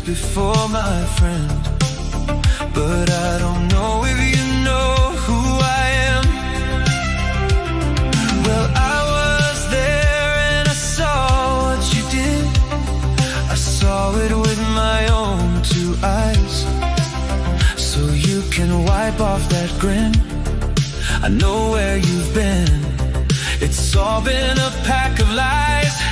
Before, my friend, but I don't know if you know who I am. Well, I was there and I saw what you did. I saw it with my own two eyes. So you can wipe off that grin. I know where you've been. It's all been a pack of lies.